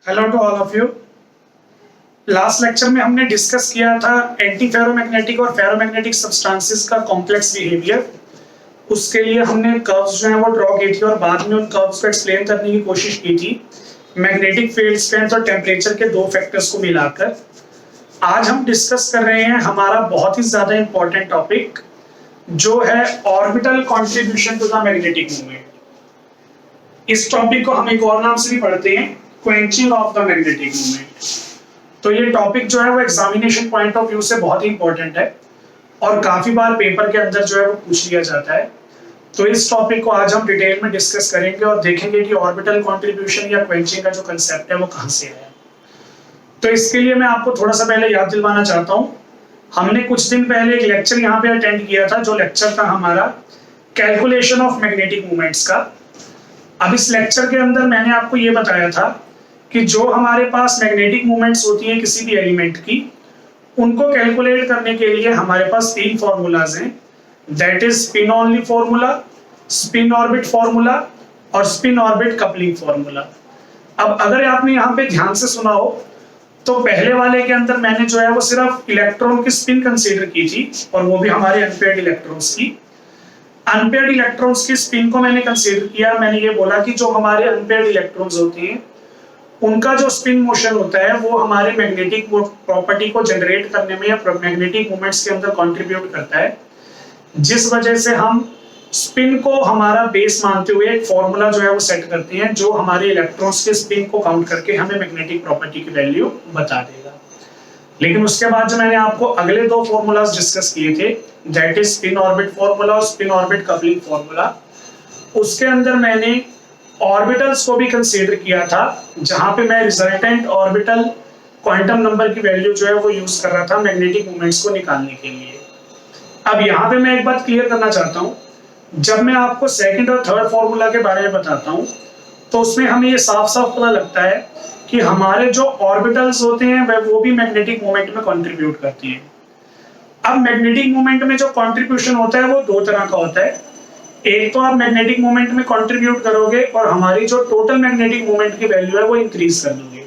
Hello to all of you. Last lecture में हमने discuss किया था एंटी फेरोमैग्नेटिक और फेरोमैग्नेटिक सब्सटेंसेस का कॉम्प्लेक्स बिहेवियर। उसके लिए हमने कर्व्स जो हैं वो ड्रॉ की थी और बाद में उन कर्व्स को एक्सप्लेन करने की कोशिश की थी मैग्नेटिक फील्ड स्ट्रेंथ और टेम्परेचर के दो फैक्टर्स को मिलाकर। आज हम डिस्कस कर रहे हैं हमारा बहुत ही ज्यादा इंपॉर्टेंट टॉपिक जो है orbital contribution to the magnetic movement. इस टॉपिक को हम एक और नाम से भी पढ़ते हैं quenching of the magnetic movement. तो ये टॉपिक जो है वो एग्जामिनेशन पॉइंट ऑफ व्यू से बहुत ही इंपॉर्टेंट है और काफी बार पेपर के अंदर जो है वो पूछ लिया जाता है। तो इस टॉपिक को आज हम डिटेल में डिस्कस करेंगे और देखेंगे कि ऑर्बिटल कंट्रीब्यूशन या क्वेंचिंग का जो कंसेप्ट है वो कहां से आया। तो इसके लिए मैं आपको थोड़ा सा पहले याद दिलवाना चाहता हूं, हमने कुछ दिन पहले एक लेक्चर यहाँ पे अटेंड किया था जो लेक्चर था हमारा कैलकुलेशन ऑफ मैग्नेटिक मूवमेंट्स का। अब इस लेक्चर के अंदर मैंने आपको ये बताया था कि जो हमारे पास मैग्नेटिक मूवमेंट्स होती हैं किसी भी एलिमेंट की, उनको कैलकुलेट करने के लिए हमारे पास तीन फॉर्मूलाज हैं, that is spin only formula, spin orbit formula और स्पिन ऑर्बिट कपलिंग फॉर्मूला। अब अगर आपने यहाँ पे ध्यान से सुना हो तो पहले वाले के अंदर मैंने जो है वो सिर्फ इलेक्ट्रॉन की स्पिन कंसीडर की थी और वो भी हमारे अनपेयर्ड इलेक्ट्रॉन्स की। अनपेयर्ड इलेक्ट्रॉन्स की स्पिन को मैंने कंसीडर किया। मैंने ये बोला कि जो हमारे अनपेयर्ड इलेक्ट्रॉन्स होते हैं उनका जो स्पिन मोशन होता है वो हमारे मैग्नेटिक प्रॉपर्टी को जनरेट करने में या मैग्नेटिक मूवमेंट्स के अंदर कंट्रीब्यूट करता है, जिस वजह से हम स्पिन को हमारा बेस मानते हुए एक फॉर्मूला जो है वो सेट करते हैं जो हमारे इलेक्ट्रॉन्स के स्पिन को काउंट करके हमें मैग्नेटिक प्रॉपर्टी की वैल्यू बता देगा। लेकिन उसके बाद जो मैंने आपको अगले दो फॉर्मूलाज डिस्कस किए थे, that is spin orbit formula और स्पिन ऑर्बिट कपलिंग फॉर्मूला, उसके अंदर मैंने ऑर्बिटल्स को भी कंसीडर किया था जहां पे मैं रिजल्टेंट ऑर्बिटल क्वांटम नंबर की वैल्यू जो है वो यूज कर रहा था मैग्नेटिक मूवमेंट्स को निकालने के लिए। अब यहाँ पे मैं एक बात क्लियर करना चाहता हूँ, जब मैं आपको सेकंड और थर्ड फॉर्मूला के बारे में बताता हूँ तो उसमें हमें ये साफ साफ पता लगता है कि हमारे जो ऑर्बिटल्स होते हैं वह वो भी मैग्नेटिक मूवमेंट में कंट्रीब्यूट करती हैं। अब मैग्नेटिक मूवमेंट में जो कंट्रीब्यूशन होता है वो दो तरह का होता है। एक तो आप मैग्नेटिक मूवमेंट में कंट्रीब्यूट करोगे और हमारी जो टोटल मैग्नेटिक मूवमेंट की वैल्यू है वो इंक्रीज कर दोगे।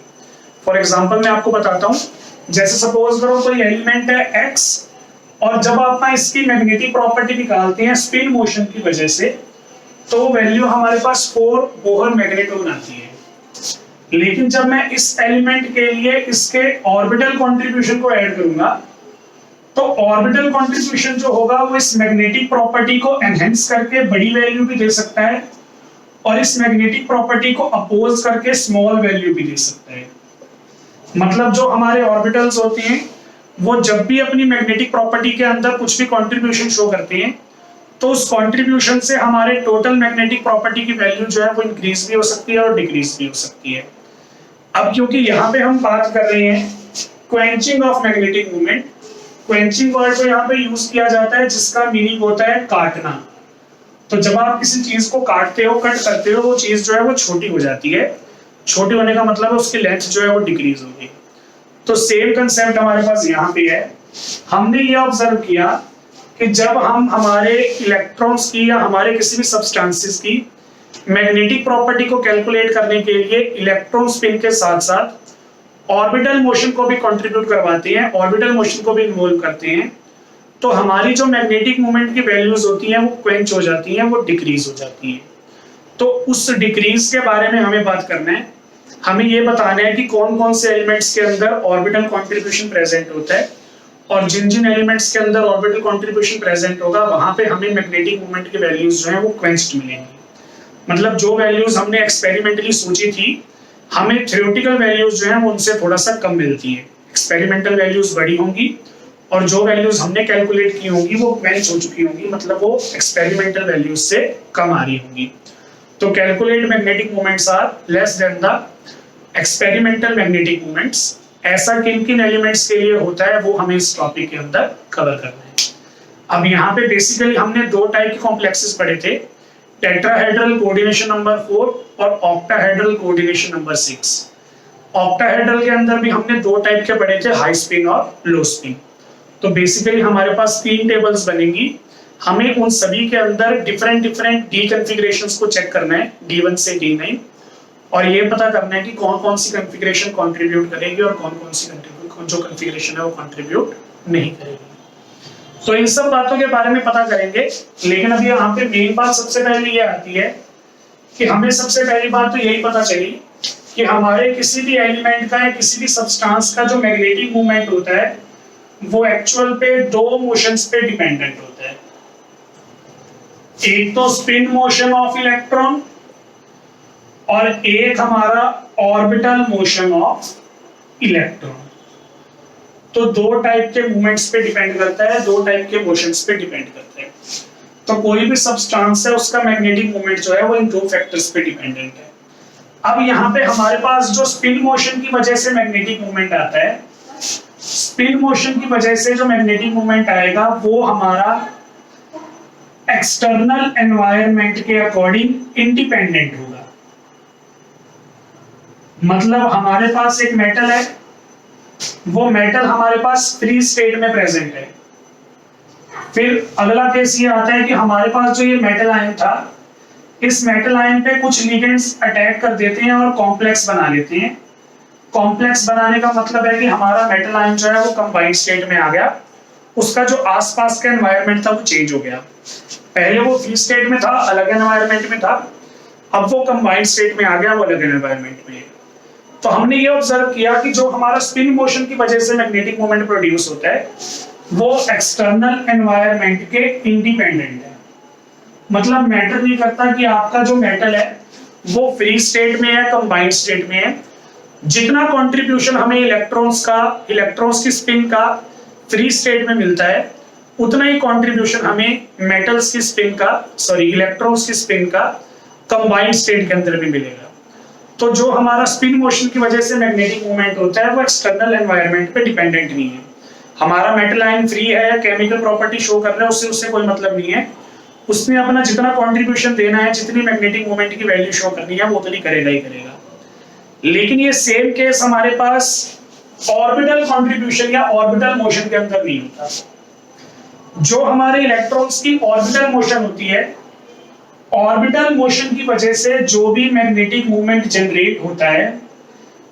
फॉर एग्जांपल मैं आपको बताता हूं, जैसे सपोज करो कोई एलिमेंट है x और जब आप इसकी मैग्नेटिक प्रॉपर्टी निकालते हैं स्पिन मोशन की वजह से तो वैल्यू हमारे पास 4 बोहर मैग्नेटोन आती है। लेकिन जब मैं इस एलिमेंट के लिए इसके ऑर्बिटल कंट्रीब्यूशन को ऐड करूंगा तो ऑर्बिटल कंट्रीब्यूशन जो होगा वो इस मैग्नेटिक प्रॉपर्टी को एनहेंस करके बड़ी वैल्यू भी दे सकता है और इस मैग्नेटिक प्रॉपर्टी को अपोज करके स्मॉल वैल्यू भी दे सकता है। मतलब जो हमारे ऑर्बिटल्स होते हैं वो जब भी अपनी मैग्नेटिक प्रॉपर्टी के अंदर कुछ भी कंट्रीब्यूशन शो करते हैं तो उस कंट्रीब्यूशन से हमारे टोटल मैग्नेटिक प्रॉपर्टी की वैल्यू जो है वो इंक्रीज भी हो सकती है और डिक्रीज भी हो सकती है। अब क्योंकि यहाँ पे हम बात कर रहे हैं quenching of magnetic movement, quenching word को यहाँ पे यूज किया जाता है जिसका मीनिंग होता है काटना। तो जब आप किसी चीज को काटते हो, कट करते हो, वो चीज जो है वो छोटी हो जाती है। छोटी होने का मतलब है उसकी लेंथ जो है वो डिक्रीज होगी। तो सेम कंसेप्ट हमारे पास यहाँ पे है। हमने ये ऑब्जर्व किया कि जब हम हमारे इलेक्ट्रॉन्स की या हमारे किसी भी सब्सटेंसेस की मैग्नेटिक प्रॉपर्टी को कैलकुलेट करने के लिए इलेक्ट्रॉन स्पिन के साथ साथ ऑर्बिटल मोशन को भी कंट्रीब्यूट करवाते हैं, ऑर्बिटल मोशन को भी इन्वॉल्व करते हैं, तो हमारी जो मैग्नेटिक मोमेंट की वैल्यूज होती हैं वो क्वेंच हो जाती हैं, वो डिक्रीज हो जाती हैं। तो उस डिक्रीज के बारे में हमें बात करना है। हमें ये बताना है कि कौन कौन से एलिमेंट्स के अंदर ऑर्बिटल कंट्रीब्यूशन प्रेजेंट होता है और जिन जिन एलिमेंट्स के अंदर ऑर्बिटल कंट्रीब्यूशन प्रेजेंट होगा वहां पे हमें मैग्नेटिक मोमेंट की वैल्यूज जो है वो क्वेंच्ड मिलेंगी। मतलब जो वैल्यूज हमने एक्सपेरिमेंटली सोची थी हमें थ्योरेटिकल वैल्यूज जो है वो उनसे थोड़ा सा कम मिलती है। एक्सपेरिमेंटल वैल्यूज बड़ी होंगी और जो वैल्यूज हमने कैलकुलेट की होंगी वो क्वेंच हो चुकी होंगी, मतलब वो एक्सपेरिमेंटल वैल्यूज से कम आ रही होंगी। तो calculate magnetic moments are less than the experimental magnetic moments, ऐसा किन किन एलिमेंट्स के लिए होता है वो हमें इस टॉपिक के अंदर कवर करना है। अब यहाँ पे बेसिकली हमने दो टाइप के कॉम्प्लेक्सेस पढ़े थे, टेट्राहेड्रल कोऑर्डिनेशन नंबर 4 और ऑक्टाहेड्रल कोऑर्डिनेशन नंबर 6। ऑक्टाहेड्रल के अंदर भी हमने दो टाइप के पढ़े थे, हाई स्पिन और लो स्पिन। तो बेसिकली हमारे पास 3 टेबल्स बनेंगी, हमें उन सभी के अंदर डिफरेंट डी कॉन्फ़िगरेशंस को चेक करना है, D1 से D9, और ये पता करना है कि कौन कौन सी कॉन्फ़िगरेशन कंट्रीब्यूट करेगी और कौन कौन सी जो कॉन्फ़िगरेशन है वो कंट्रीब्यूट नहीं करेगी। तो इन सब बातों के बारे में पता करेंगे, लेकिन अभी यहाँ पे मेन बात सबसे पहले ये आती है कि हमें सबसे पहली बात तो यही पता चली कि हमारे किसी भी एलिमेंट का या किसी भी सब्सटेंस का जो मैग्नेटिक मूवमेंट होता है वो एक्चुअल पे दो मोशंस पे डिपेंडेंट होता है। एक तो स्पिन मोशन ऑफ इलेक्ट्रॉन और एक हमारा ऑर्बिटल मोशन ऑफ इलेक्ट्रॉन। तो दो टाइप के मूवमेंट्स पे डिपेंड करता है, दो टाइप के मोशंस पे डिपेंड करता है। तो कोई भी सब्सटेंस है उसका मैग्नेटिक मूवमेंट जो है वो इन दो फैक्टर्स पे डिपेंडेंट है। अब यहाँ पे हमारे पास जो स्पिन मोशन की वजह से मैग्नेटिक मूवमेंट आता है, स्पिन मोशन की वजह से जो मैग्नेटिक मूवमेंट आएगा वो हमारा एक्सटर्नल एनवायरनमेंट के अकॉर्डिंग इंडिपेंडेंट होगा। मतलब हमारे पास एक मेटल है, वो मेटल हमारे पास फ्री स्टेट में प्रेजेंट है। फिर अगला केस ये आता है कि हमारे पास जो ये मेटल आयन था, इस मेटल आयन पे कुछ लिगेंड्स अटैक कर देते हैं और कॉम्प्लेक्स बना लेते हैं। कॉम्प्लेक्स बनाने का मतलब है कि हमारा मेटल आयन जो है वो कंबाइंड स्टेट में आ गया, उसका जो आसपास का एनवायरनमेंट था वो चेंज हो गया। पहले वो फ्री स्टेट में था, अलग एनवायरनमेंट में था, अब वो कंबाइंड स्टेट में आ गया, वो अलग एनवायरनमेंट में है। तो हमने ये ऑब्जर्व किया कि जो हमारा स्पिन मोशन की वजह से मैग्नेटिक मोमेंट प्रोड्यूस होता है वो एक्सटर्नल एनवायरनमेंट के इंडिपेंडेंट है। मतलब मैटर नहीं करता कि आपका जो मेटल है वो फ्री स्टेट में है, कंबाइंड स्टेट में है। जितना कंट्रीब्यूशन हमें इलेक्ट्रॉन्स की स्पिन का फ्री स्टेट में मिलता है, उतना ही कंट्रीब्यूशन हमें इलेक्ट्रॉन्स की स्पिन का कंबाइंड स्टेट के अंदर भी मिलेगा। तो जो हमारा स्पिन मोशन की वजह से मैग्नेटिक मूवमेंट होता है वो एक्सटर्नल एनवायरनमेंट पे डिपेंडेंट नहीं है। हमारा मेटल आयन फ्री है, केमिकल प्रॉपर्टी शो कर रहा है, उससे कोई मतलब नहीं है। उसने अपना जितना कंट्रीब्यूशन देना है, जितनी मैग्नेटिक मूवमेंट की वैल्यू शो करनी है वो उतनी करेगा ही करेगा। लेकिन ये सेम केस हमारे पास ऑर्बिटल कंट्रीब्यूशन या ऑर्बिटल मोशन के अंदर नहीं होता। जो हमारे इलेक्ट्रॉन्स की ऑर्बिटल मोशन होती है, ऑर्बिटल मोशन की वजह से जो भी मैग्नेटिक मूवमेंट जनरेट होता है,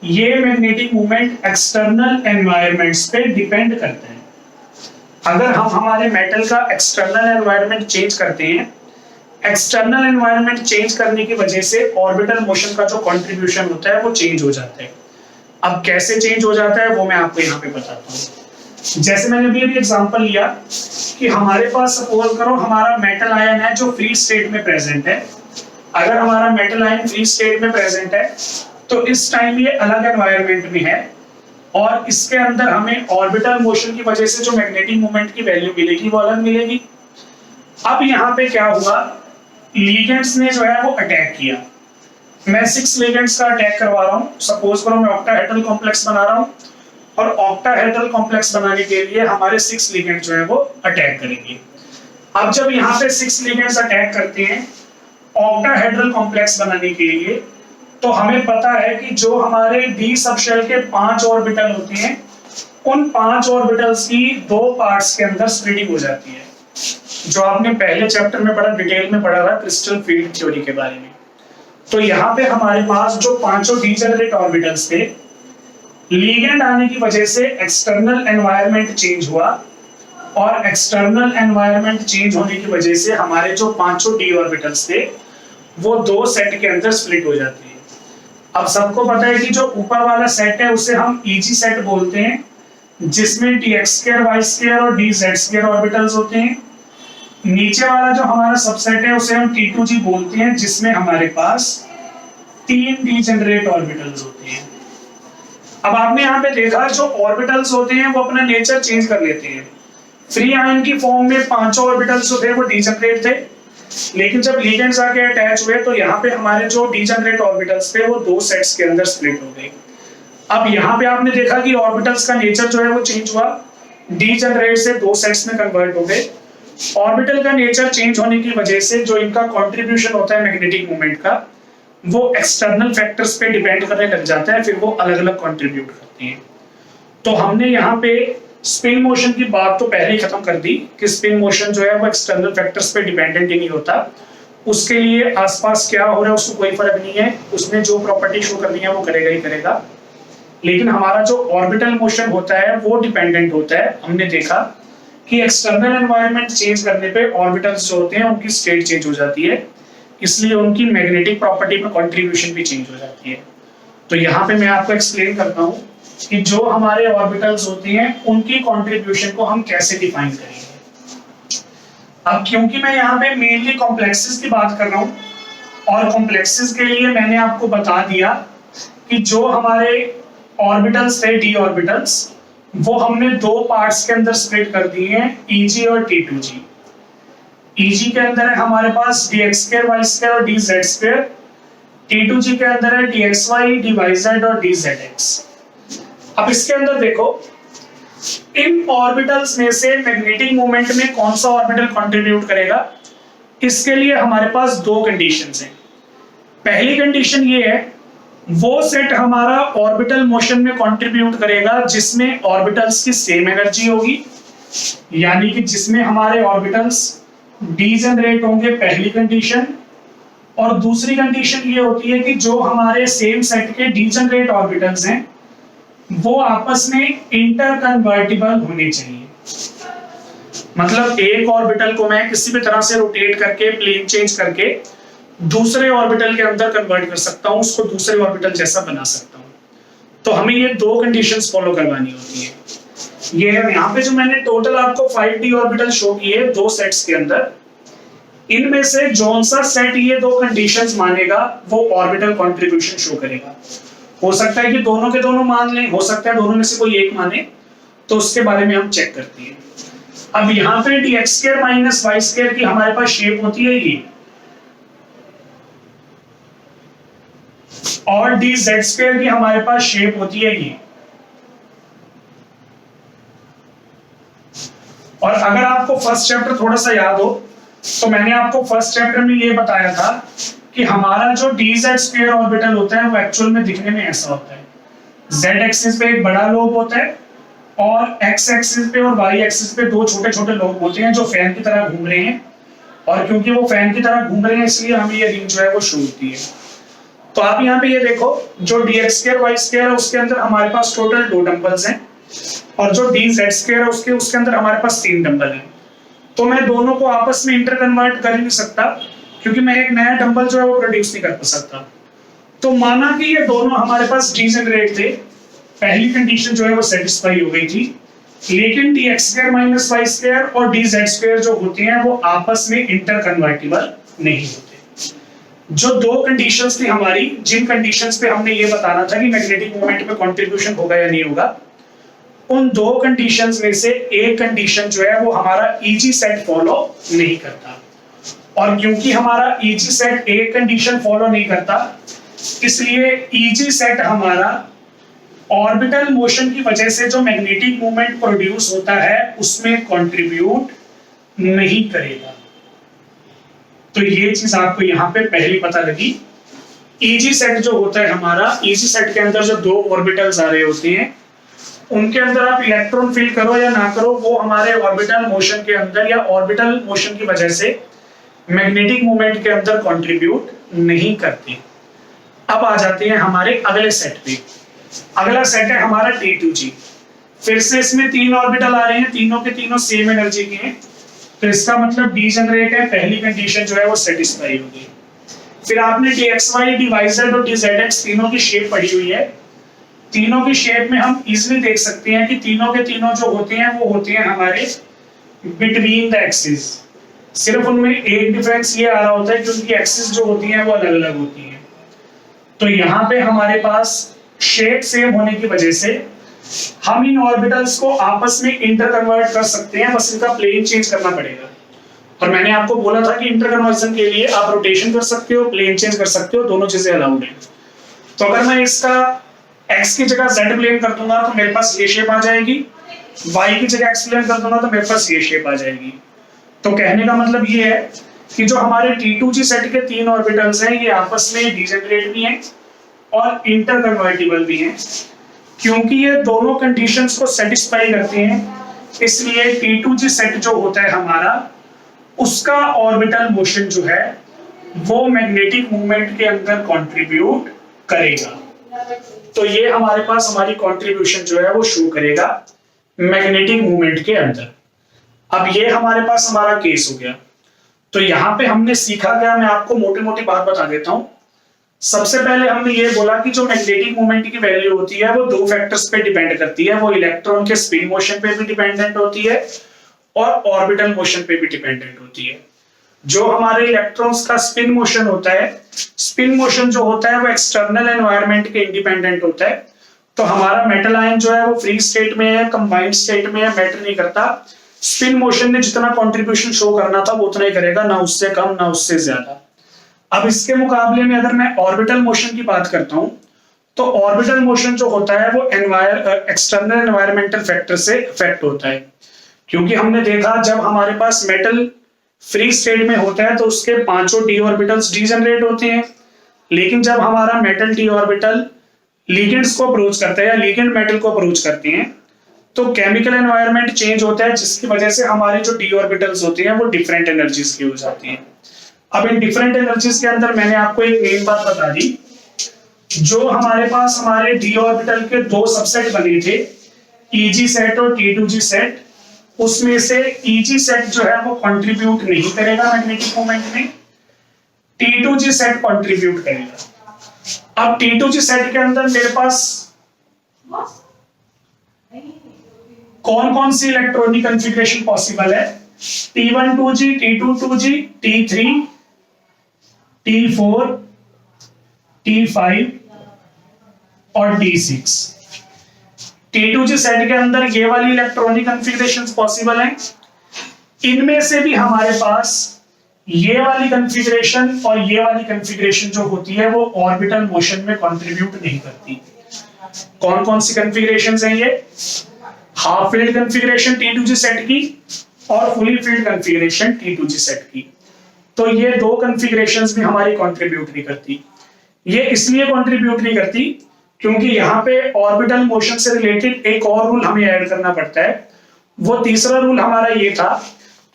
ये मैग्नेटिक मूवमेंट एक्सटर्नल एनवायरनमेंट्स पे डिपेंड करते हैं। अगर हम हमारे मेटल का एक्सटर्नल एनवायरनमेंट चेंज करते हैं, एक्सटर्नल एनवायरनमेंट चेंज करने की वजह से ऑर्बिटल मोशन का जो कंट्रीब्यूशन होता है वो चेंज हो जाता है। अब कैसे चेंज हो जाता है वो मैं आपको यहाँ पे बताता हूँ। जैसे मैंने अभी एग्जांपल लिया कि हमारे पास सपोज करो हमारा मेटल आयन है जो फ्री स्टेट में प्रेजेंट है। अगर हमारा मेटल आयन फ्री स्टेट में प्रेजेंट है तो इस टाइम ये अलग एनवायरनमेंट में है और इसके अंदर हमें ऑर्बिटल मोशन की वजह से जो मैग्नेटिक मोमेंट की वैल्यू मिलेगी वो अलग मिलेगी। अब यहाँ पे क्या हुआ, लिगेंड्स ने जो है वो अटैक किया। मैं 6 लिगेंड्स का अटैक करवा रहा हूँ। सपोज करो मैं ऑक्टाहेड्रल कॉम्प्लेक्स बना रहा हूँ और ऑक्टाहेड्रल कॉम्प्लेक्स बनाने के लिए हमारे 6 लिगेंड जो है वो अटैक करेंगे। अब जब यहाँ पे 6 लिगेंड्स अटैक करते हैं ऑक्टाहेड्रल कॉम्प्लेक्स बनाने के लिए, तो हमें पता है कि जो हमारे डी सबशेल के 5 ऑर्बिटल होते हैं, उन 5 ऑर्बिटल्स की 2 पार्ट्स के अंदर स्प्लिटिंग हो जाती है, जो आपने पहले चैप्टर में बड़ा डिटेल में पढ़ा था क्रिस्टल फील्ड थ्योरी के बारे में। तो यहाँ पे हमारे पास जो 5 डीजेनरेट ऑर्बिटल्स थे, लिगेंड आने की वजह से एक्सटर्नल एनवायरनमेंट चेंज हुआ और एक्सटर्नल एनवायरनमेंट चेंज होने की वजह से हमारे जो 5 डी ऑर्बिटल्स थे वो 2 सेट के अंदर स्प्लिट हो जाती है। अब सबको पता है कि जो ऊपर वाला सेट है उसे हम ईजी सेट बोलते हैं, जिसमें dx2 y2 और dz2 ऑर्बिटल्स होते हैं। नीचे वाला जो हमारा सबसेट है उसे हम T2g बोलते हैं, जिसमें हमारे पास 3 डीजेनरेट ऑर्बिटल्स होते हैं। अब आपने यहाँ पे देखा जो ऑर्बिटल्स होते हैं वो अपना नेचर चेंज कर लेते हैं। फ्री आयन की फॉर्म में 5 ऑर्बिटल्स जो थे वो डीजेनरेट थे, लेकिन जब लिगेंड्स आके अटैच हुए तो यहाँ पे हमारे जो डीजेनरेट ऑर्बिटल्स थे वो दो सेट्स के अंदर स्प्लिट हो गए। अब यहाँ पे आपने देखा कि ऑर्बिटल्स का नेचर जो है वो चेंज हुआ, डीजेनरेट से दो सेट्स में कन्वर्ट हो गए। ऑर्बिटल का नेचर चेंज होने की वजह से जो इनका कंट्रीब्यूशन होता है मैग्नेटिक मोमेंट का, वो एक्सटर्नल फैक्टर्स पे डिपेंड करने लग जाता है, फिर वो अलग अलग कंट्रीब्यूट करते हैं। तो हमने यहाँ पे स्पिन मोशन की बात तो पहले ही खत्म कर दी कि स्पिन मोशन जो है वो एक्सटर्नल फैक्टर्स पे डिपेंडेंट ही नहीं होता, उसके लिए आसपास क्या हो रहा है उसको कोई फर्क नहीं है, उसने जो प्रॉपर्टी शो करनी है वो करेगा ही करेगा। लेकिन हमारा जो ऑर्बिटल मोशन होता है वो डिपेंडेंट होता है। हमने देखा कि एक्सटर्नल एनवायरनमेंट चेंज करने पे ऑर्बिटल्स जो होते हैं उनकी स्टेट चेंज हो जाती है, इसलिए उनकी मैग्नेटिक प्रॉपर्टी में कंट्रीब्यूशन भी चेंज हो जाती है। तो यहाँ पे मैं आपको एक्सप्लेन करता हूँ कि जो हमारे ऑर्बिटल्स होते हैं उनकी कंट्रीब्यूशन को हम कैसे डिफाइन करेंगे। अब क्योंकि मैं यहाँ पे मेनली कॉम्प्लेक्सेस की बात कर रहा हूँ, और कॉम्प्लेक्सेस के लिए मैंने आपको बता दिया कि जो हमारे ऑर्बिटल्स थे डी ऑर्बिटल्स, वो हमने दो पार्ट्स के अंदर स्प्लिट कर दिए हैं, Eg और T2g। Eg के अंदर है हमारे पास dx2 y2 और dz2, T2g के अंदर है dxy dyz और dzx। अब इसके अंदर देखो, इन ऑर्बिटल्स में से मैग्नेटिक मोमेंट में कौन सा ऑर्बिटल कंट्रीब्यूट करेगा, इसके लिए हमारे पास दो कंडीशंस हैं। पहली कंडीशन ये है, वो सेट हमारा ऑर्बिटल मोशन में कंट्रीब्यूट करेगा जिसमें ऑर्बिटल्स की सेम एनर्जी होगी, यानी कि जिसमें हमारे ऑर्बिटल्स डीजेनरेट होंगे, पहली कंडीशन। और दूसरी कंडीशन ये होती है कि जो हमारे सेम सेट के डीजेनरेट ऑर्बिटल्स हैं वो आपस में इंटरकन्वर्टिबल होने चाहिए। मतलब एक ऑर्बिटल को मैं किसी भी तरह से रोटेट करके, प्लेन चेंज करके दूसरे ऑर्बिटल के अंदर कन्वर्ट कर सकता हूं, उसको दूसरे ऑर्बिटल जैसा बना सकता हूं। तो हमें ये दो कंडीशंस फॉलो करवानी होती है। ये यहाँ पे जो मैंने टोटल आपको 5d ऑर्बिटल शो किए दो सेट्स के अंदर, इनमें से जौन सा सेट ये दो कंडीशंस मानेगा वो ऑर्बिटल कंट्रीब्यूशन शो करेगा। हो सकता है कि दोनों के दोनों मान लें, हो सकता है दोनों में से कोई एक माने, तो उसके बारे में हम चेक करते हैं। अब यहाँ पे dx2 माइनस y2 की हमारे पास शेप होती है ये, और dz2 की हमारे पास शेप होती है ये। और अगर आपको फर्स्ट चैप्टर थोड़ा सा याद हो तो मैंने आपको फर्स्ट चैप्टर में ये बताया था कि हमारा जो dz2 ऑर्बिटल होता है वो एक्चुअल में दिखने में ऐसा होता है। z एक्सिस पे एक बड़ा लोब होता है और x एक्सिस पे और y एक्सिस पे दो छोटे छोटे लोब होते हैं जो फैन की तरह घूम रहे हैं, और क्योंकि वो फैन की तरह घूम रहे हैं इसलिए हमें ये रिंग जो है वो शो होती है। तो आप यहाँ पे ये देखो, जो dx2 y2 है उसके अंदर हमारे पास टोटल 2 डंबल्स हैं, और जो dz2 है उसके अंदर हमारे पास 3 डंबल हैं। तो मैं दोनों को आपस में इंटर कन्वर्ट कर ही नहीं सकता, क्योंकि मैं एक नया डंबल जो है वो प्रोड्यूस नहीं कर सकता। तो माना कि ये दोनों हमारे पास डीजेनरेट थे, पहली कंडीशन जो है वो सेटिस्फाई हो गई थी, लेकिन dx2 माइनस y2 और dz2 जो होते हैं वो आपस में इंटर कन्वर्टिबल नहीं होते। जो दो कंडीशंस थी हमारी, जिन कंडीशंस पे हमने ये बताना था कि मैग्नेटिक मोमेंट में कंट्रीब्यूशन होगा या नहीं होगा, उन दो कंडीशंस में से एक कंडीशन जो है वो हमारा Eg सेट फॉलो नहीं करता। और क्योंकि हमारा Eg सेट एक कंडीशन फॉलो नहीं करता, इसलिए Eg सेट हमारा ऑर्बिटल मोशन की वजह से जो मैग्नेटिक मोमेंट प्रोड्यूस होता है उसमें कंट्रीब्यूट नहीं करेगा। तो ये चीज आपको यहाँ पे पहली पता लगी। Eg सेट जो होता है हमारा, Eg सेट के अंदर जो दो ऑर्बिटल्स आ रहे होते हैं उनके अंदर आप इलेक्ट्रॉन फिल करो या ना करो, वो हमारे ऑर्बिटल मोशन के अंदर या ऑर्बिटल मोशन की वजह से मैग्नेटिक मोमेंट के अंदर कंट्रीब्यूट नहीं करते। अब आ जाते हैं हमारे अगले सेट पे। अगला सेट है हमारा T2g। फिर से इसमें 3 ऑर्बिटल आ रहे हैं, तीनों के तीनों सेम एनर्जी के हैं, तो इसका मतलब डीजेनरेट है, पहली कंडीशन जो है वो सेटिस्फाई होगी। फिर आपने dxy dyz और dzx तीनों की शेप पढ़ी हुई है। तीनों की शेप में हम इजीली देख सकते हैं कि तीनों के तीनों जो होते हैं वो होते हैं हमारे बिटवीन द एक्सिस। सिर्फ उनमें एक डिफरेंस ये आ रहा होता है कि उनकी एक्सिस जो होती है वो अलग अलग होती है। तो यहाँ पे हमारे पास शेप सेम होने की वजह से हम इन ऑर्बिटल्स को आपस में इंटर कन्वर्ट कर सकते हैं, बस इनका प्लेन चेंज करना पड़ेगा। और मैंने आपको बोला था कि इंटर कन्वर्जन के लिए आप रोटेशन कर सकते हो, प्लेन चेंज कर सकते हो, दोनों चीजें अलाउड है। तो अगर मैं इसका x की जगह z प्लेन कर दूंगा तो मेरे पास ये शेप आ जाएगी, y की जगह x प्लेन कर दूंगा तो मेरे पास ये शेप आ जाएगी। तो कहने का मतलब ये है कि जो हमारे T2G सेट के 3 ऑर्बिटल्स हैं ये आपस में डिजेनरेट भी हैं और इंटर कन्वर्टिबल भी हैं। क्योंकि ये दोनों कंडीशंस को सेटिस्फाई करते हैं, इसलिए T2G सेट जो होता है हमारा, उसका ऑर्बिटल मोशन जो है वो मैग्नेटिक मूवमेंट के अंदर कंट्रीब्यूट करेगा। तो ये हमारे पास हमारी कंट्रीब्यूशन जो है वो शो करेगा मैग्नेटिक मूवमेंट के अंदर। अब ये हमारे पास हमारा केस हो गया। तो यहां पे हमने सीखा क्या, मैं आपको मोटी मोटी बात बता देता हूं। सबसे पहले हमने ये बोला कि जो मैग्नेटिक मोमेंट की वैल्यू होती है वो दो फैक्टर्स पे डिपेंड करती है। वो इलेक्ट्रॉन के स्पिन मोशन पे भी डिपेंडेंट होती है और ऑर्बिटल मोशन पे भी डिपेंडेंट होती है। जो हमारे इलेक्ट्रॉन्स का स्पिन मोशन होता है, स्पिन मोशन जो होता है वो एक्सटर्नल एनवायरनमेंट के इंडिपेंडेंट होता है। तो हमारा मेटल आयन जो है वो फ्री स्टेट में है, कंबाइंड स्टेट में है, मैटर नहीं करता। स्पिन मोशन ने जितना कंट्रीब्यूशन शो करना था वो उतना ही करेगा, ना उससे कम ना उससे ज्यादा। अब इसके मुकाबले में अगर मैं ऑर्बिटल मोशन की बात करता हूं तो ऑर्बिटल मोशन जो होता है वो एक्सटर्नल एनवायरमेंटल फैक्टर से इफेक्ट होता है। क्योंकि हमने देखा जब हमारे पास मेटल फ्री स्टेट में होता है तो उसके पांचों डी ऑर्बिटल्स डीजनरेट होते हैं। लेकिन जब हमारा मेटल डी ऑर्बिटल लिगेंड्स को अप्रोच करता है या लिगेंड मेटल को अप्रोच करते हैं तो केमिकल एनवायरनमेंट चेंज होता है, जिसकी वजह से हमारे जो डी ऑर्बिटल्स होते हैं वो डिफरेंट एनर्जीज की हो जाती हैं। अब इन डिफरेंट एनर्जीज के अंदर मैंने आपको एक मेन बात बता दी, जो हमारे पास हमारे डी ऑर्बिटल के दो सबसेट बने थे, ईजी सेट और T2G सेट। उसमें से ईजी सेट जो है वो कंट्रीब्यूट नहीं करेगा मैग्नेटिक मोमेंट में, T2G सेट कंट्रीब्यूट करेगा। अब T2G सेट के अंदर मेरे पास कौन कौन सी इलेक्ट्रॉनिक कॉन्फ़िगरेशन पॉसिबल है? T12G, T22G, T3, T4, T5 और T6। T2G सेट के अंदर ये वाली इलेक्ट्रॉनिक कॉन्फ़िगरेशंस पॉसिबल हैं। इनमें से भी हमारे पास ये वाली कॉन्फ़िगरेशन और ये वाली कॉन्फ़िगरेशन जो होती है वो ऑर्बिटल मोशन में कंट्रीब्यूट नहीं करती। कौन कौन सी कॉन्फ़िगरेशंस हैं ये? Half field configuration T2G set की और fully field configuration T2G set की। तो ये दो कॉन्फ़िगरेशंस भी हमारी कंट्रीब्यूट नहीं करती। ये इसलिए कंट्रीब्यूट नहीं करती क्योंकि यहाँ पे ऑर्बिटल मोशन से रिलेटेड एक और रूल हमें ऐड करना पड़ता है। वो तीसरा रूल हमारा ये था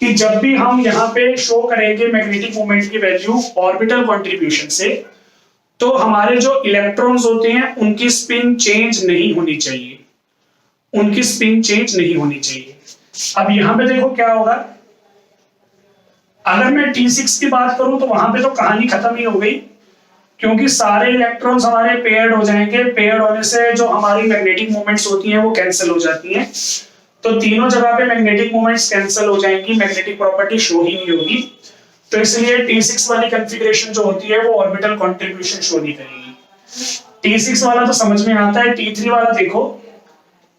कि जब भी हम यहाँ पे शो करेंगे मैग्नेटिक मोमेंट की वैल्यू ऑर्बिटल कंट्रीब्यूशन से, तो हमारे जो इलेक्ट्रॉन्स होते हैं उनकी स्पिन चेंज नहीं होनी चाहिए, उनकी स्पिन चेंज नहीं होनी चाहिए। अब यहां पे देखो क्या होगा, अगर मैं T6 की बात करूं तो वहां पे तो कहानी खत्म ही हो गई, क्योंकि सारे इलेक्ट्रॉन्स हमारे पेयर्ड हो जाएंगे। पेयर्ड होने से जो हमारी मैग्नेटिक मोमेंट्स होती हैं वो कैंसिल हो जाती हैं। तो तीनों जगह पे मैग्नेटिक मोमेंट्स कैंसिल हो जाएंगी, मैग्नेटिक प्रॉपर्टी शो ही नहीं होगी। तो इसलिए T6 वाली कॉन्फ़िगरेशन जो होती है वो ऑर्बिटल कंट्रीब्यूशन शो नहीं करेगी। T6 वाला तो समझ में आता है। T3 वाला देखो,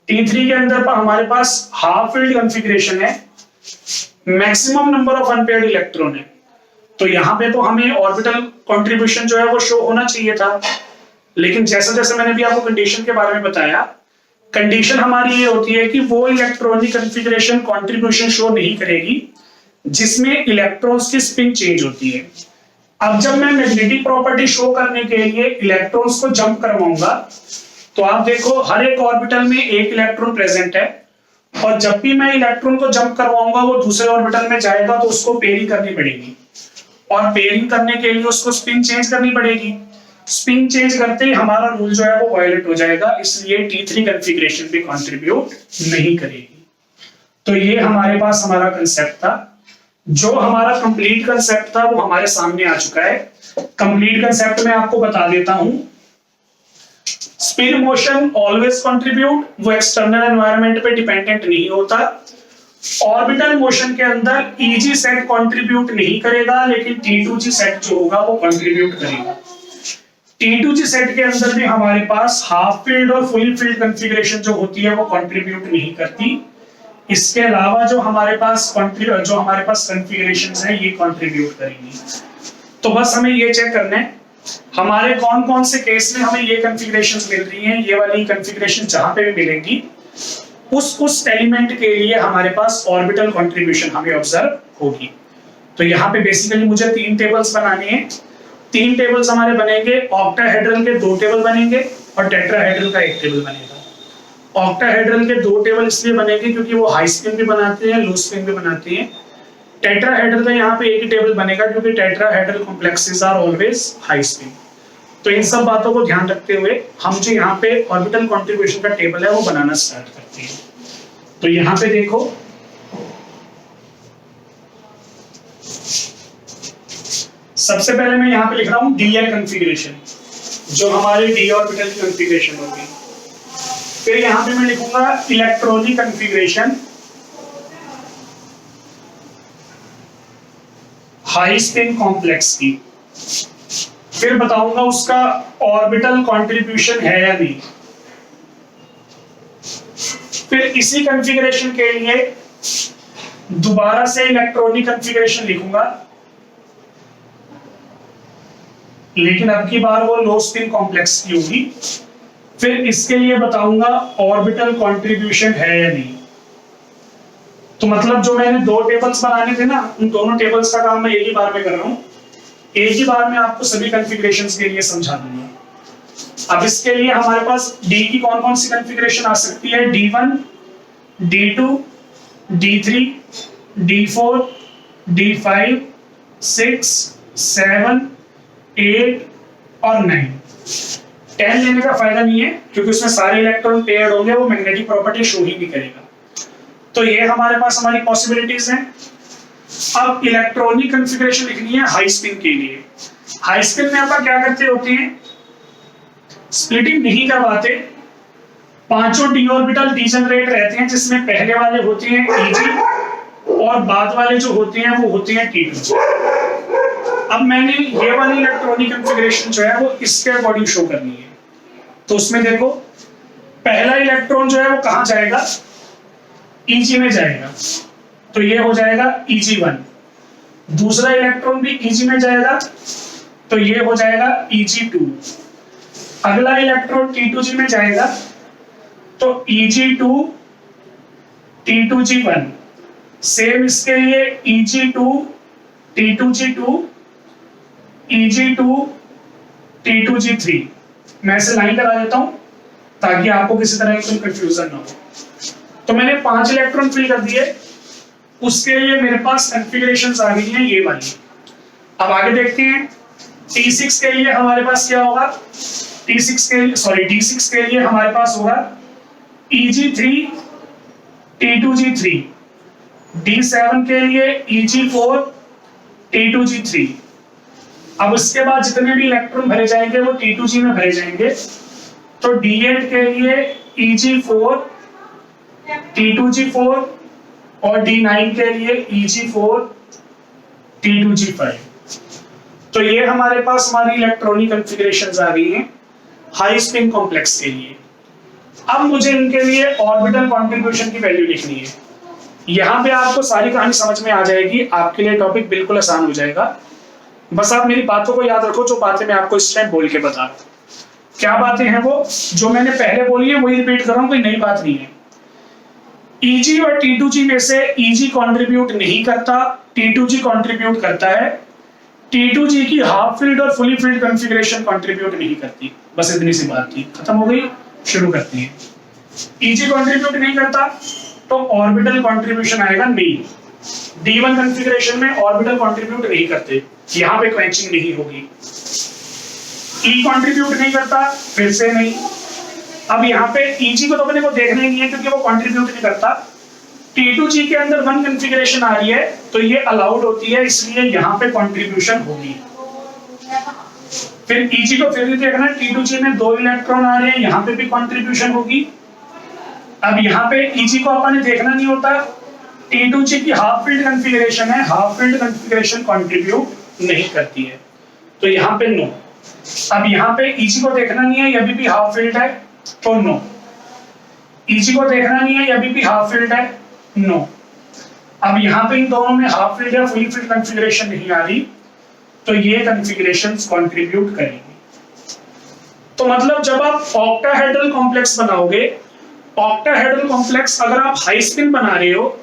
T3 के अंदर पर हमारे पास हाफ फील्ड कॉन्फ़िगरेशन है, maximum number of unpaired electron है। तो यहां पे तो हमें ऑर्बिटल कंट्रीब्यूशन जो है वो शो होना चाहिए था। लेकिन जैसे जैसे मैंने भी आपको कंडीशन के बारे में बताया, कंडीशन हमारी ये होती है कि वो इलेक्ट्रॉनिक कॉन्फ़िगरेशन कंट्रीब्यूशन शो नहीं करेगी जिसमें इलेक्ट्रॉन्स की स्पिन चेंज होती है। अब जब मैं मैग्नेटिक प्रॉपर्टी शो करने के लिए इलेक्ट्रॉन्स को जंप करवाऊंगा तो आप देखो हर एक ऑर्बिटल में एक इलेक्ट्रॉन प्रेजेंट है, और जब भी मैं इलेक्ट्रॉन को जंप करवाऊंगा वो दूसरे ऑर्बिटल में जाएगा तो उसको पेयरिंग करनी पड़ेगी, और पेयरिंग करने के लिए उसको स्पिन चेंज करनी पड़ेगी। स्पिन चेंज करते ही हमारा रूल जो है वो वायलेट हो जाएगा, इसलिए T3 कॉन्फ़िगरेशन भी कंट्रीब्यूट नहीं करेगी। तो ये हमारे पास हमारा कंसेप्ट था। जो हमारा कंप्लीट कंसेप्ट था वो हमारे सामने आ चुका है। कंप्लीट कंसेप्ट में आपको बता देता हूं। स्पिन मोशन ऑलवेज कंट्रीब्यूट, वो एक्सटर्नल एनवायरनमेंट पे डिपेंडेंट नहीं होता। ऑर्बिटल मोशन के अंदर ईजी सेट कंट्रीब्यूट नहीं करेगा, लेकिन T2G सेट जो होगा वो कंट्रीब्यूट करेगा। T2G सेट के अंदर भी हमारे पास हाफ फील्ड और फुल फील्ड कॉन्फ़िगरेशन जो होती है वो कंट्रीब्यूट नहीं करती। इसके अलावा जो हमारे पास कॉन्फ़िगरेशंस हैं ये कंट्रीब्यूट करेंगी। तो बस हमें ये चेक करना है हमारे कौन कौन से केस में हमें ये कॉन्फ़िगरेशंस मिल रही हैं, ये वाली कॉन्फ़िगरेशन जहां पे भी मिलेंगी उस एलिमेंट के लिए हमारे पास ऑर्बिटल कंट्रीब्यूशन हमें ऑब्जर्व होगी। तो यहाँ पे बेसिकली मुझे 3 टेबल्स बनाने हैं। 3 टेबल्स हमारे बनेंगे, ऑक्टाहेड्रल के 2 टेबल बनेंगे और टेट्राहेड्रल का 1 टेबल बनेगा। ऑक्टाहेड्रल के 2 टेबल इसलिए बनेंगे क्योंकि वो हाई स्पिन भी बनाते हैं, लो स्पिन भी बनाते हैं। टेट्राहेड्रल का यहाँ पे 1 ही टेबल बनेगा क्योंकि tetrahedral complexes are always high spin. तो इन सब बातों को ध्यान रखते हुए हम जो यहाँ पे ऑर्बिटल कंट्रीब्यूशन का टेबल है वो बनाना स्टार्ट करते हैं। तो यहाँ पे देखो सबसे पहले मैं यहाँ पे लिख रहा हूँ डीएल कॉन्फ़िगरेशन, जो हमारे डी ऑर्बिटल की कॉन्फ़िगरेशन होगी। फिर यहाँ पे मैं लिखूंगा electronic configuration high spin complex की। फिर बताऊंगा उसका ऑर्बिटल कंट्रीब्यूशन है या नहीं। फिर इसी कॉन्फ़िगरेशन के लिए दोबारा से इलेक्ट्रॉनिक कॉन्फ़िगरेशन लिखूंगा, लेकिन अब की बार वो लो स्पिन कॉम्प्लेक्स की होगी। फिर इसके लिए बताऊंगा ऑर्बिटल कंट्रीब्यूशन है या नहीं। तो मतलब जो मैंने 2 टेबल्स बनाने थे ना, उन दोनों टेबल्स का काम मैं एक ही बार में कर रहा हूं। एक ही बार में आपको सभी कॉन्फ़िगरेशंस के लिए समझा दूंगा। अब इसके लिए हमारे पास डी की कौन कौन सी कॉन्फ़िगरेशन आ सकती है, D1, D2, D3, D4, D5, 6, 7, 8 और 9। 10 लेने का फायदा नहीं है क्योंकि उसमें सारे इलेक्ट्रॉन पेयर्ड होंगे, वो मैग्नेटिक प्रॉपर्टी शो ही नहीं करेगा। तो ये हमारे पास हमारी पॉसिबिलिटीज हैं। अब इलेक्ट्रॉनिक कॉन्फ़िगरेशन लिखनी है हाई स्पिन के लिए। हाई स्पिन में अपन क्या करते होते हैं, स्प्लिटिंग नहीं करवाते। 5 डी ऑर्बिटल डीजनरेट रहते हैं, जिसमें पहले वाले होते हैं Eg और बाद वाले जो होते हैं वो होते हैं T2। अब मैंने ये वाली इलेक्ट्रॉनिक कॉन्फ़िगरेशन जो है वो इसके अकॉर्डिंग शो करनी है। तो उसमें देखो पहला इलेक्ट्रॉन जो है वो कहां जाएगा, Eg में जाएगा, तो ये हो जाएगा Eg1। दूसरा इलेक्ट्रॉन भी Eg में जाएगा, तो ये हो जाएगा Eg2। अगला इलेक्ट्रॉन T2G में जाएगा, तो Eg2 T2G1। सेम इसके लिए Eg2 T2G2 Eg2 T2G3। मैं इसे लाइन लगा देता हूं ताकि आपको किसी तरह की कंफ्यूजन ना हो। तो मैंने 5 इलेक्ट्रॉन फिल कर दिए, उसके लिए मेरे पास कॉन्फ़िगरेशंस आ गई हैं ये वाली। अब आगे देखते हैं T6 के लिए हमारे पास क्या होगा। D6 के लिए हमारे पास होगा Eg3 T2G3। D7 के लिए Eg4 T2G3। अब उसके बाद जितने भी इलेक्ट्रॉन भरे जाएंगे वो T2G में भरे जाएंगे। तो D8 के लिए Eg4 T2G4 और D9 के लिए Eg4 T2G5। तो ये हमारे पास हमारी इलेक्ट्रॉनिक कॉन्फ़िगरेशंस आ गई हैं हाई स्पिन कॉम्प्लेक्स के लिए। अब मुझे इनके लिए ऑर्बिटल कंट्रीब्यूशन की वैल्यू लिखनी है। यहाँ पे आपको सारी कहानी समझ में आ जाएगी, आपके लिए टॉपिक बिल्कुल आसान हो जाएगा। बस आप मेरी बातों को याद रखो, जो बातें मैं आपको इस टाइम बोल के बता रहा हूं। क्या बातें हैं वो, जो मैंने पहले बोली है वही रिपीट कर रहा हूं, कोई नई बात नहीं है। Eg और T2G में से Eg कंट्रीब्यूट नहीं करता, T2G कंट्रीब्यूट करता है। T2G की हाफ फील्ड और फुली फील्ड कॉन्फ़िगरेशन कंट्रीब्यूट नहीं करती। बस इतनी सी बात थी, खत्म हो गई। शुरू करते हैं। Eg कंट्रीब्यूट नहीं करता तो ऑर्बिटल कंट्रीब्यूशन आएगा नहीं। D1 कॉन्फ़िगरेशन में ऑर्बिटल कंट्रीब्यूट नहीं करते, यहां पे क्वेंचिंग नहीं होगी। E कंट्रीब्यूट नहीं करता, फिर से नहीं। अब यहाँ पे Eg को तो अपने को देखना ही नहीं है क्योंकि वो कंट्रीब्यूट नहीं करता। T2G के अंदर 1 कॉन्फ़िगरेशन आ रही है तो ये अलाउड होती है, इसलिए यहाँ पे कंट्रीब्यूशन होगी। फिर Eg को फिर भी देखना, T2G में 2 इलेक्ट्रॉन आ रहे हैं, यहाँ पे भी कंट्रीब्यूशन होगी। अब यहाँ पे Eg को अपन ने देखना नहीं होता, T2G की हाफ फील्ड कॉन्फ़िगरेशन है, हाफ फील्ड कॉन्फ़िगरेशन कंट्रीब्यूट नहीं करती है, तो यहाँ पे नो। अब यहाँ पे Eg को देखना नहीं है, ये भी हाफ फील्ड है, तो नो। Eg को देखना नहीं है, ये भी हाफ फील्ड है, नो। अब यहाँ पे इन दोनों में हाफ फील्ड या फुली फील्ड कॉन्फ़िगरेशन नहीं आ रही, तो ये कॉन्फ़िगरेशंस कंट्रीब्यूट करेंगे। तो मतलब जब आप ऑक्टाहेड्रल कॉम्प्लेक्स बनाओगे, ऑक्टाहेड्रल कॉम्प्लेक्स अगर आप हाई स्पिन बना रहे हो,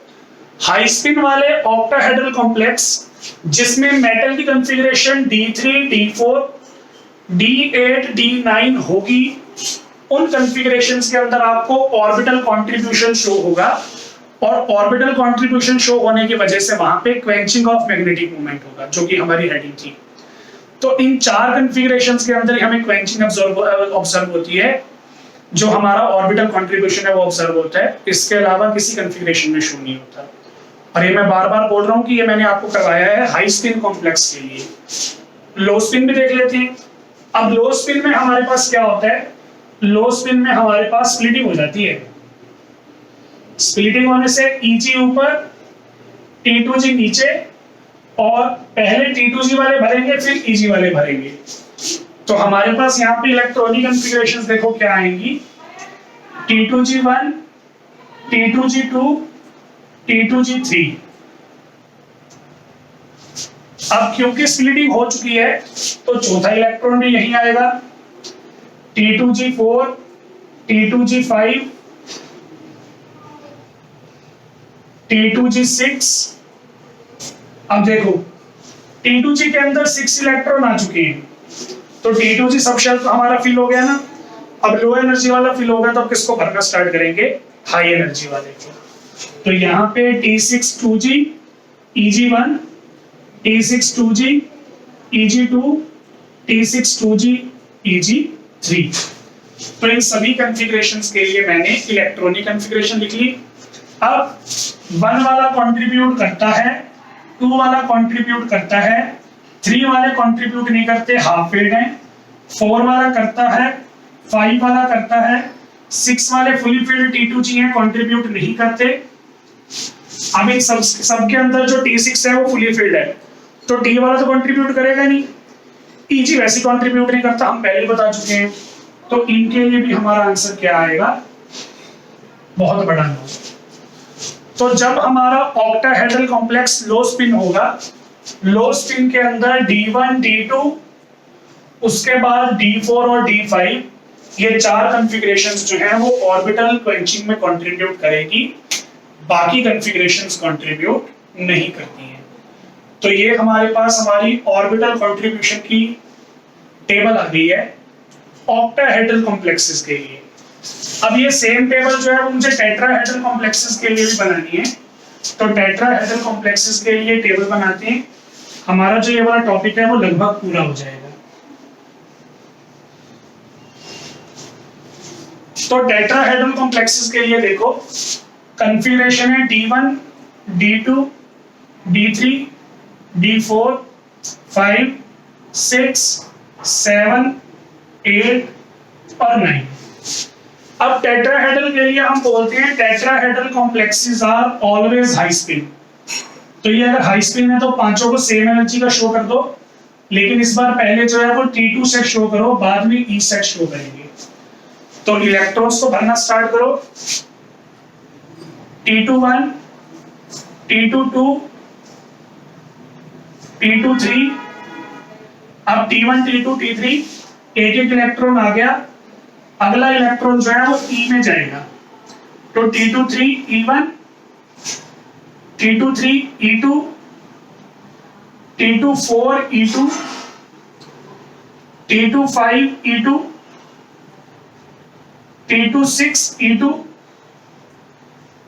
हाई स्पिन वाले ऑक्टाहेड्रल कॉम्प्लेक्स जिसमें मेटल की configuration D3, D4, D8, D9 होगी, उन कॉन्फ़िगरेशंस के अंदर आपको ऑर्बिटल कंट्रीब्यूशन शो होगा, और ऑर्बिटल कंट्रीब्यूशन शो होने की वजह से वहां पे क्वेंचिंग ऑफ मैग्नेटिक मूवमेंट होगा, जो कि हमारी हेडिंग थी। तो इन चार कॉन्फ़िगरेशंस के अंदर हमें क्वेंचिंग ऑब्जर्व होती है, जो हमारा ऑर्बिटल कंट्रीब्यूशन है वो ऑब्जर्व होता है, इसके अलावा किसी कॉन्फ़िगरेशन में शो नहीं होता। और ये मैं बार बार बोल रहा हूँ कि ये मैंने आपको करवाया है हाई स्पिन कॉम्प्लेक्स के लिए। लो स्पिन भी देख लेते हैं। अब लो स्पिन में हमारे पास क्या होता है, लो स्पिन में हमारे पास स्प्लिटिंग हो जाती है। स्प्लिटिंग होने से Eg ऊपर, T2G नीचे, और पहले T2G वाले भरेंगे फिर Eg वाले भरेंगे। तो हमारे पास यहाँ पे इलेक्ट्रॉनिक कॉन्फ़िगरेशंस देखो क्या आएंगी, T2G1, T2G2, T2G3। अब क्योंकि स्प्लिटिंग हो चुकी है तो चौथा इलेक्ट्रॉन भी यहीं आएगा, T2G4, T2G5, T2G6। अब देखो T2G के अंदर 6 इलेक्ट्रॉन आ चुके हैं, तो T2G सब शेल तो हमारा फिल हो गया ना। अब लो एनर्जी वाला फिल हो गया, तो अब किसको भरना स्टार्ट करेंगे, हाई एनर्जी वाले को। तो यहाँ पे T6-2G, Eg1, T6-2G, Eg2, T6-2G, Eg3। तो इन सभी कॉन्फ़िगरेशंस के लिए मैंने इलेक्ट्रॉनिक कॉन्फ़िगरेशन लिख ली। अब 1 वाला कंट्रीब्यूट करता है, 2 वाला कंट्रीब्यूट करता है, 3 वाले कंट्रीब्यूट नहीं करते, हाफ फील्ड है, 4 वाला करता है, 5 वाला करता है, 6 वाले फुली फील्ड T2G हैं, कंट्रीब्यूट नहीं करते। अब इन सब के अंदर जो T6 है वो फुली फील्ड है, तो T वाला तो कंट्रीब्यूट करेगा नहीं, Eg वैसे कंट्रीब्यूट नहीं करता, हम पहले बता चुके हैं। तो इनके लिए भी हमारा आंसर क्या आएगा, बहुत बड़ा नो। तो जब हमारा ऑक्टाहेड्रल कॉम्प्लेक्स लो स्पिन होगा, लो स्पिन के अंदर D1, D2, उसके बाद D4 और D5, ये चार कॉन्फ़िगरेशंस जो हैं वो ऑर्बिटल क्वेंचिंग में कंट्रीब्यूट करेगी, बाकी कॉन्फ़िगरेशंस कंट्रीब्यूट नहीं करती हैं। तो ये हमारे पास हमारी ऑर्बिटल कंट्रीब्यूशन की टेबल आ गई है ऑक्टाहेड्रल कॉम्प्लेक्सेस के लिए। अब ये सेम टेबल जो है वो मुझे टेट्राहेड्रल कॉम्प्लेक्सेस के लिए भी बनानी है, तो टेट्राहेड्रल कॉम्प्लेक्सेस के लिए टेबल बनाते हैं। हमारा जो ये वाला टॉपिक है वो लगभग पूरा हो जाएगा। तो टेट्राहेड्रल कॉम्प्लेक्सेस के लिए देखो कॉन्फ़िगरेशन है D1, D2, D3, D4, 5, 6, 7, 8 और 9। अब टेट्राहेड्रल के लिए हम बोलते हैं tetrahedral complexes are always high spin. तो ये अगर हाई स्पिन है तो पांचों को सेम एनर्जी का शो कर दो, लेकिन इस बार पहले जो है वो T2 सेट शो करो, बाद में E सेट शो करेंगे। तो इलेक्ट्रॉन्स को भरना स्टार्ट करो, T21, T22, T23, अब T1, T2, T3 एक एक इलेक्ट्रॉन आ गया, अगला इलेक्ट्रॉन जो है वो E में जाएगा। तो T23 E1, T23 E2, T24 E2, T25 E2, T26 E2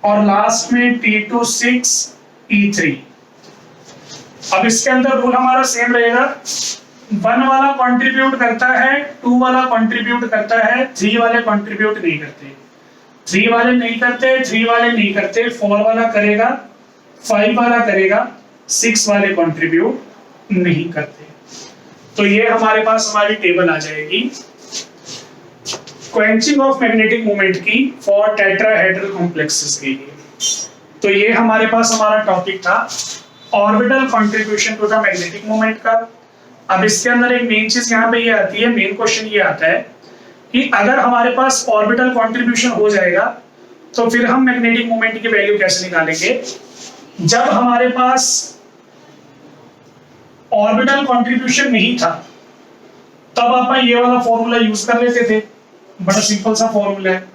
और लास्ट में T26 E3। अब इसके अंदर रूल हमारा सेम रहेगा, 1 वाला कंट्रीब्यूट करता है, 2 वाला कंट्रीब्यूट करता है, 3 वाले कंट्रीब्यूट नहीं करते, 3 वाले नहीं करते, 3 वाले नहीं करते, 4 वाला करेगा, 5 वाला करेगा, 6 वाले कंट्रीब्यूट नहीं करते। तो ये हमारे पास हमारी टेबल आ जाएगी क्वेंचिंग ऑफ मैग्नेटिक मूवमेंट की फॉर टेट्राहेड्रल कॉम्प्लेक्सेस के लिए। तो ये हमारे पास हमारा टॉपिक था orbital contribution to the magnetic movement का। अब इसके अंदर एक मेन चीज यहाँ पे ये आती है, मेन क्वेश्चन ये आता है कि अगर हमारे पास ऑर्बिटल कंट्रीब्यूशन हो जाएगा तो फिर हम मैग्नेटिक मोमेंट की वैल्यू कैसे निकालेंगे? जब हमारे पास ऑर्बिटल कंट्रीब्यूशन नहीं था तब आप ये वाला फॉर्मूला यूज कर लेते थे, बड़ा सिंपल सा फॉर्मूला है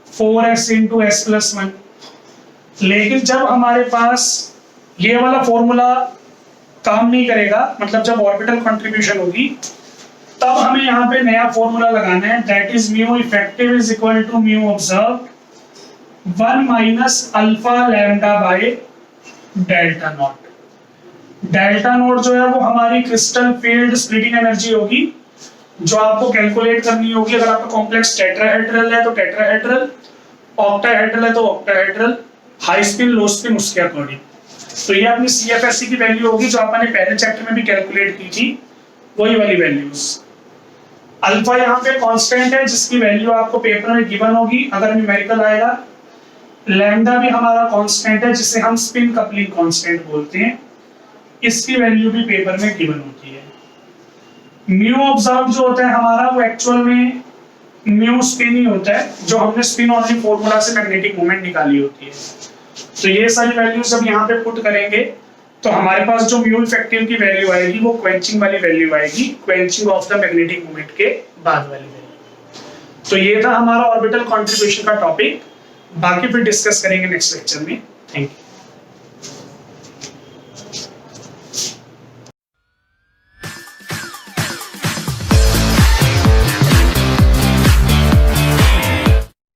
4s × s+1। लेकिन जब हमारे पास ये वाला फॉर्मूला काम नहीं करेगा, मतलब जब ऑर्बिटल कंट्रीब्यूशन होगी, तब हमें यहाँ पे नया फॉर्मूला लगाना है, that is mu effective is equal to mu observe 1 - alpha lambda by delta naught. Delta naught जो है वो हमारी क्रिस्टल फील्ड स्प्लिटिंग एनर्जी होगी, जो आपको कैलकुलेट करनी होगी। अगर आपका कॉम्प्लेक्स टेट्राहेड्रल है तो टेट्राहेड्रल, ऑक्टाहेड्रल है तो ऑक्टाहेड्रल, हाई स्पिन लो स्पिन उसके अकॉर्डिंग। तो ये अपनी CFSE की वैल्यू होगी जो आपने पहले चैप्टर में भी कैलकुलेट की थी, वही वाली वैल्यूज। अल्फा यहाँ पे कांस्टेंट है जिसकी वैल्यू आपको पेपर में गिवन होगी अगर न्यूमेरिकल आएगा। लैम्डा भी हमारा कांस्टेंट है जिसे हम स्पिन कपलिंग कांस्टेंट बोलते हैं, इसकी वैल्यू भी पेपर में गिवन होती है। म्यू ऑब्जर्व जो होता है हमारा वो एक्चुअल में म्यू स्पिन ही होता है, जो हमने स्पिन ओनली फॉर्मूला से मैग्नेटिक मोमेंट निकाली होती है। तो ये सारी वैल्यूज जब यहाँ पे पुट करेंगे तो हमारे पास जो म्यू इफेक्टिव की वैल्यू आएगी वो क्वेंचिंग वाली वैल्यू आएगी, quenching of the magnetic moment के बाद वाली वैल्यू। तो ये था हमारा ऑर्बिटल कंट्रीब्यूशन का टॉपिक, बाकी फिर डिस्कस करेंगे नेक्स्ट लेक्चर में। Thank you.